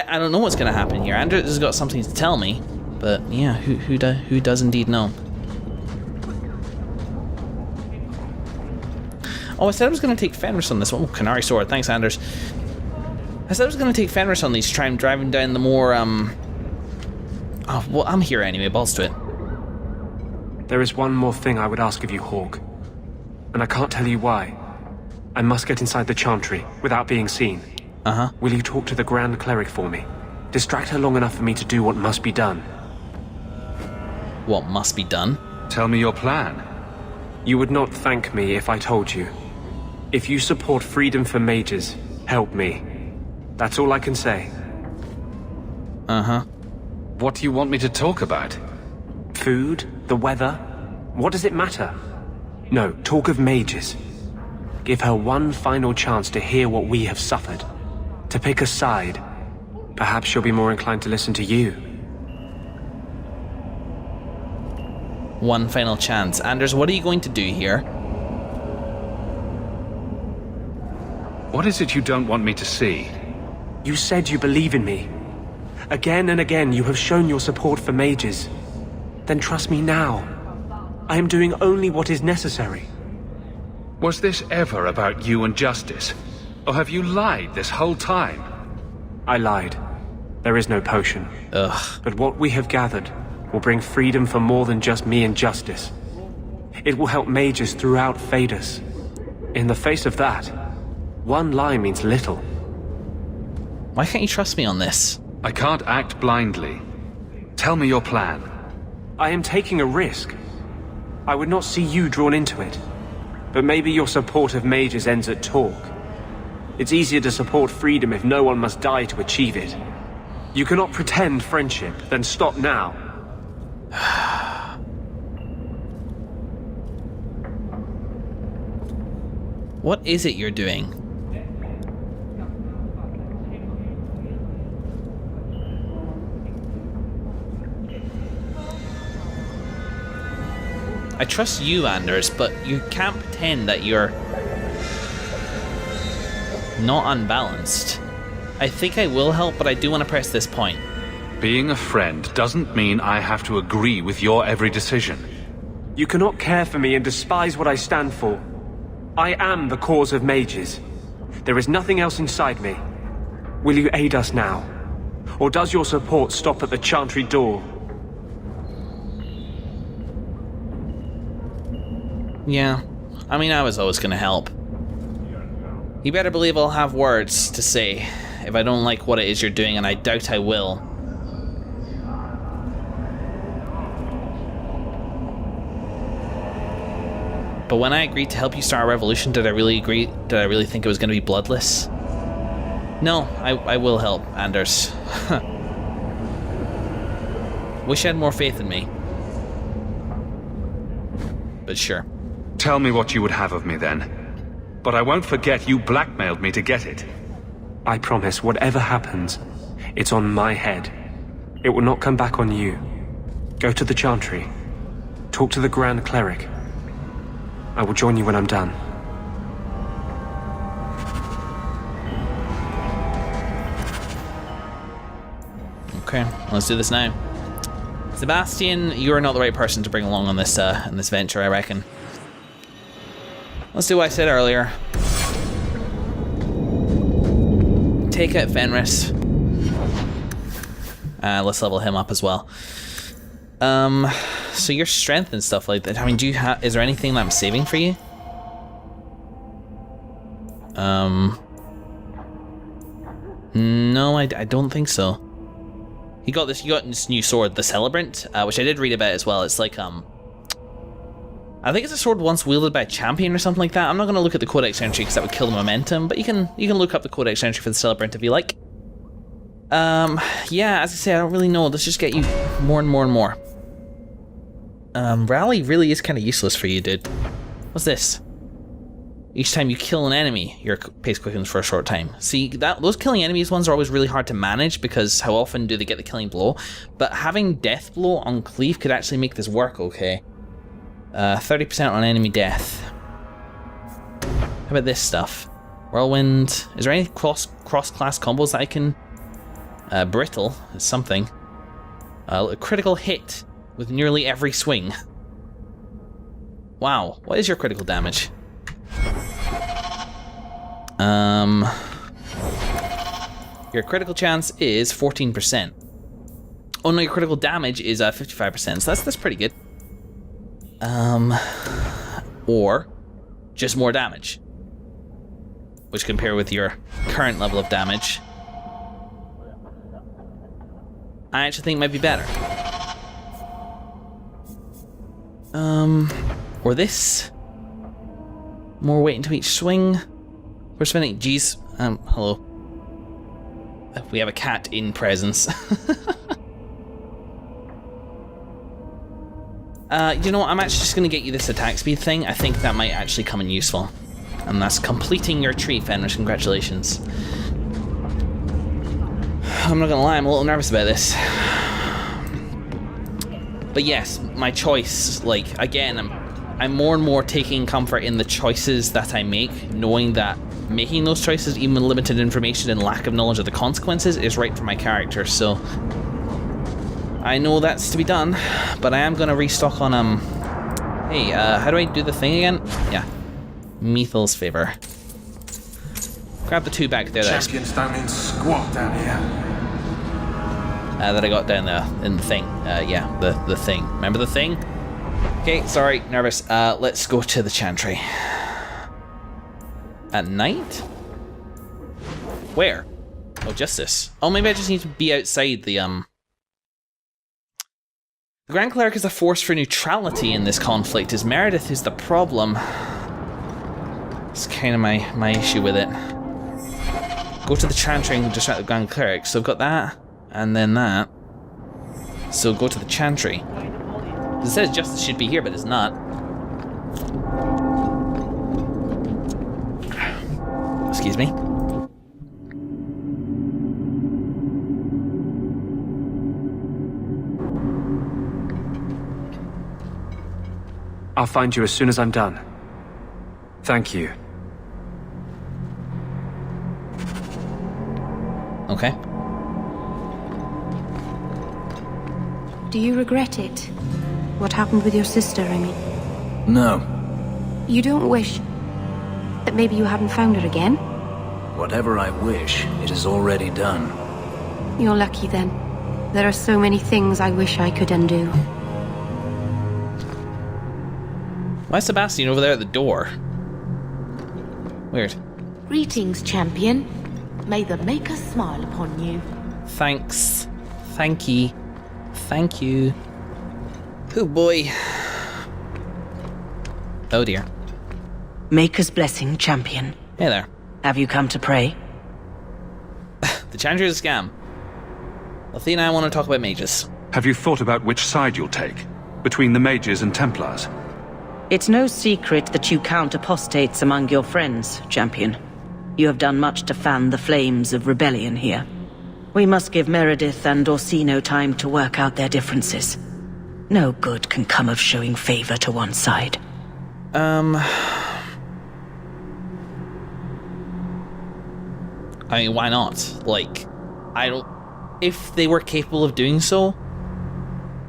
I don't know what's going to happen here. Anders has got something to tell me, but yeah, who does indeed know? Oh, I said I was going to take Fenris on this one. Oh, Canary Sword. Thanks, Anders. I said I was going to take Fenris on these to try and drive him down the more, Oh, well, I'm here anyway. Balls to it. There is one more thing I would ask of you, Hawke. And I can't tell you why. I must get inside the Chantry without being seen. Uh-huh. Will you talk to the Grand Cleric for me? Distract her long enough for me to do what must be done. What must be done? Tell me your plan. You would not thank me if I told you. If you support freedom for mages, help me. That's all I can say. Uh-huh. What do you want me to talk about? Food? The weather? What does it matter? No, talk of mages. Give her one final chance to hear what we have suffered. To pick a side. Perhaps she'll be more inclined to listen to you. One final chance. Anders, what are you going to do here? What is it you don't want me to see? You said you believe in me. Again and again you have shown your support for mages. Then trust me now. I am doing only what is necessary. Was this ever about you and justice? Or have you lied this whole time? I lied. There is no potion. Ugh. But what we have gathered will bring freedom for more than just me and justice. It will help mages throughout Phaedus. In the face of that, one lie means little. Why can't you trust me on this? I can't act blindly. Tell me your plan. I am taking a risk. I would not see you drawn into it. But maybe your support of mages ends at talk. It's easier to support freedom if no one must die to achieve it. You cannot pretend friendship, then stop now. What is it you're doing? I trust you, Anders, but you can't pretend that you're not unbalanced. I think I will help, but I do want to press this point. Being a friend doesn't mean I have to agree with your every decision. You cannot care for me and despise what I stand for. I am the cause of mages. There is nothing else inside me. Will you aid us now? Or does your support stop at the Chantry door? Yeah, I mean, I was always going to help. You better believe I'll have words to say if I don't like what it is you're doing, and I doubt I will. But when I agreed to help you start a revolution, did I really agree? Did I really think it was going to be bloodless? No, I will help, Anders. Wish I had more faith in me. But sure. Tell me what you would have of me then. But I won't forget you blackmailed me to get it. I promise, whatever happens, it's on my head. It will not come back on you. Go to the Chantry. Talk to the Grand Cleric. I will join you when I'm done. Okay, let's do this now. Sebastian, you're not the right person to bring along on this venture, I reckon. Let's do what I said earlier. Take out Fenris. Let's level him up as well. So your strength and stuff like that. I mean, is there anything that I'm saving for you? No, I don't think so. You got this new sword, the Celebrant, which I did read about as well. It's like, I think it's a sword once wielded by a champion or something like that. I'm not going to look at the Codex Entry because that would kill the momentum, but you can look up the Codex Entry for the Celebrant if you like. Yeah, as I say, I don't really know. Let's just get you more and more and more. Rally really is kind of useless for you, dude. What's this? Each time you kill an enemy, your pace quickens for a short time. See, those killing enemies ones are always really hard to manage because how often do they get the killing blow? But having death blow on cleave could actually make this work okay. 30% on enemy death. How about this stuff? Whirlwind. Is there any cross-class combos that I can Brittle is something. A critical hit with nearly every swing. Wow, what is your critical damage? Your critical chance is 14%. Oh no, your critical damage is 55%, so that's pretty good. Or just more damage, which compare with your current level of damage, I actually think might be better. Or this. More weight into each swing. We're spending. Geez. Hello. We have a cat in presence. You know what? I'm actually just going to get you this attack speed thing. I think that might actually come in useful. And that's completing your tree, Fenris. Congratulations. I'm not going to lie, I'm a little nervous about this. But yes, my choice, like, again, I'm more and more taking comfort in the choices that I make, knowing that making those choices, even with limited information and lack of knowledge of the consequences, is right for my character. So I know that's to be done, but I am going to restock on, hey, how do I do the thing again? Yeah, Methel's favor. Grab the 2 back there. Champions don't mean squat down here. That I got down there in the thing. Yeah, the thing. Remember the thing? Okay, sorry, nervous. Let's go to the Chantry. At night? Where? Oh, Justice. Oh, maybe I just need to be outside the, The Grand Cleric is a force for neutrality in this conflict. Is Meredith who's the problem? It's kind of my issue with it. Go to the Chantry and distract the Grand Cleric. So I've got that. And then that. So go to the Chantry. It says Justice should be here, but it's not. Excuse me. I'll find you as soon as I'm done. Thank you. Okay. Do you regret it? What happened with your sister, I mean? No. You don't wish that maybe you hadn't found her again? Whatever I wish, it is already done. You're lucky then. There are so many things I wish I could undo. Why is Sebastian over there at the door? Weird. Greetings, champion. May the Maker smile upon you. Thanks. Thank ye. Thank you. Oh boy. Oh dear. Maker's blessing, champion. Hey there. Have you come to pray? The Chantry is a scam. Athena and I want to talk about mages. Have you thought about which side you'll take? Between the mages and Templars? It's no secret that you count apostates among your friends, champion. You have done much to fan the flames of rebellion here. We must give Meredith and Orsino time to work out their differences. No good can come of showing favor to one side. I mean, why not? Like, if they were capable of doing so,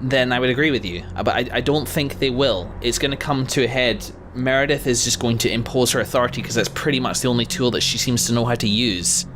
then I would agree with you. But I don't think they will. It's going to come to a head. Meredith is just going to impose her authority because that's pretty much the only tool that she seems to know how to use.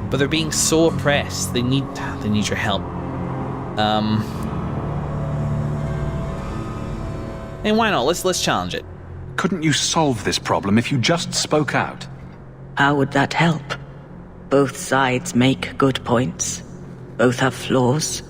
But they're being so oppressed. They need your help. And why not? Let's challenge it. Couldn't you solve this problem if you just spoke out? How would that help? Both sides make good points. Both have flaws.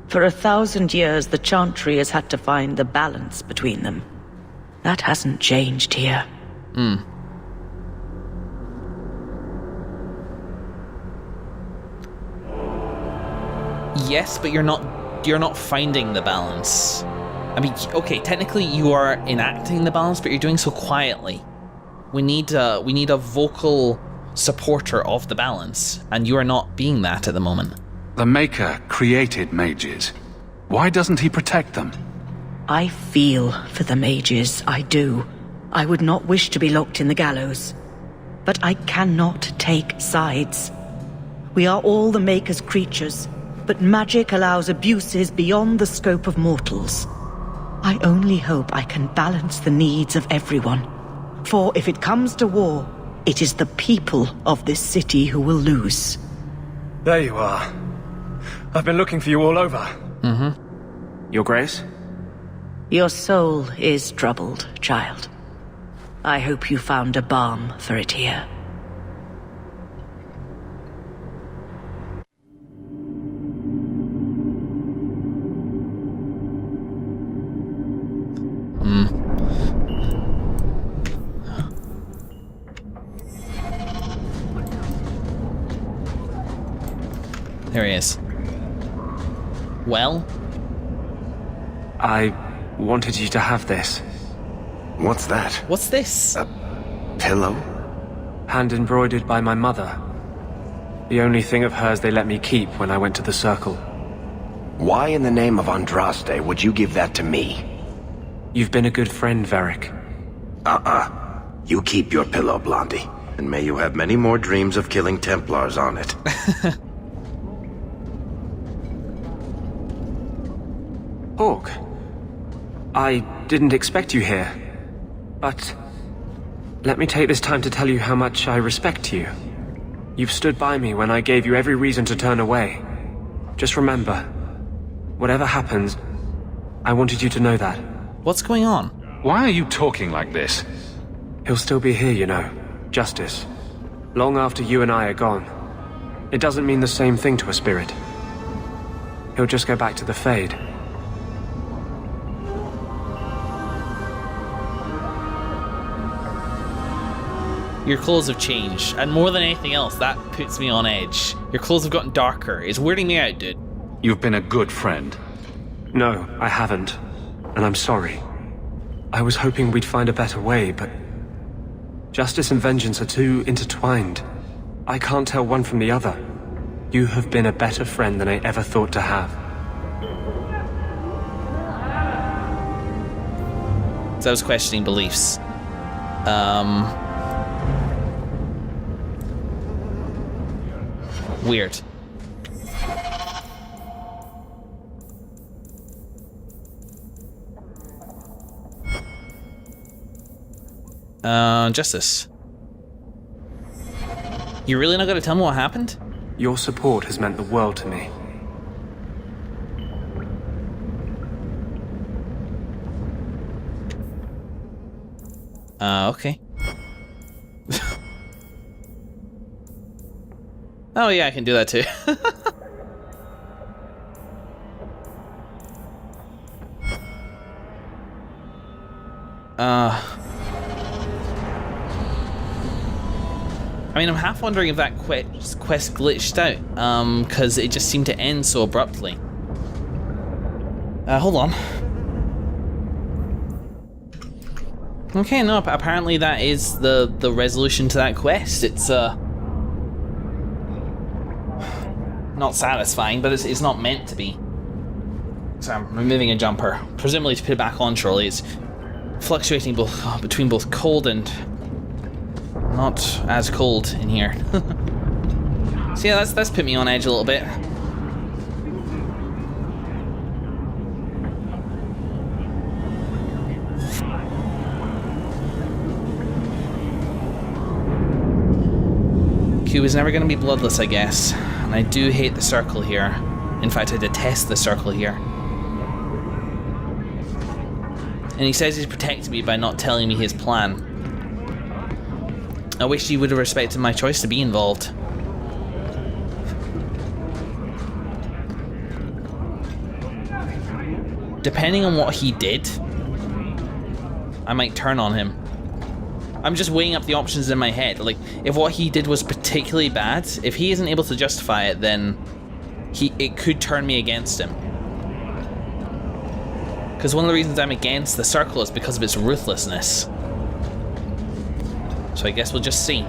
For 1,000 years, the Chantry has had to find the balance between them. That hasn't changed here. Yes, but you're not finding the balance. I mean, okay, technically you are enacting the balance, but you're doing so quietly. We need a vocal supporter of the balance, and you are not being that at the moment. The Maker created mages. Why doesn't he protect them? I feel for the mages, I do. I would not wish to be locked in the gallows. But I cannot take sides. We are all the Maker's creatures, but magic allows abuses beyond the scope of mortals. I only hope I can balance the needs of everyone. For if it comes to war, it is the people of this city who will lose. There you are. I've been looking for you all over. Your Grace? Your soul is troubled, child. I hope you found a balm for it here. There he is. Well? I wanted you to have this. What's that? What's this? Pillow? Hand embroidered by my mother. The only thing of hers they let me keep when I went to the Circle. Why in the name of Andraste would you give that to me? You've been a good friend, Varric. You keep your pillow, Blondie. And may you have many more dreams of killing Templars on it. Hawke. I didn't expect you here. But let me take this time to tell you how much I respect you. You've stood by me when I gave you every reason to turn away. Just remember, whatever happens, I wanted you to know that. What's going on? Why are you talking like this? He'll still be here, you know. Justice. Long after you and I are gone. It doesn't mean the same thing to a spirit. He'll just go back to the Fade. Your clothes have changed, and more than anything else, that puts me on edge. Your clothes have gotten darker. It's weirding me out, dude. You've been a good friend. No, I haven't. And I'm sorry. I was hoping we'd find a better way, but... Justice and vengeance are too intertwined. I can't tell one from the other. You have been a better friend than I ever thought to have. So I was questioning beliefs. Weird. Justice. You're really not gonna tell me what happened? Your support has meant the world to me. Okay. Oh yeah, I can do that too. I mean, I'm half wondering if that quest glitched out, because it just seemed to end so abruptly. Hold on. Okay, no, apparently that is the resolution to that quest. It's, not satisfying, but it's not meant to be. So I'm removing a jumper, presumably to put it back on, surely. It's fluctuating between both cold and not as cold in here. So yeah, that's put me on edge a little bit. Q is never going to be bloodless, I guess. And I do hate the circle here. In fact, I detest the circle here. And he says he's protecting me by not telling me his plan. I wish he would have respected my choice to be involved. Depending on what he did, I might turn on him. I'm just weighing up the options in my head. Like, if what he did was particularly bad, if he isn't able to justify it, then it could turn me against him. Because one of the reasons I'm against the circle is because of its ruthlessness. So I guess we'll just see.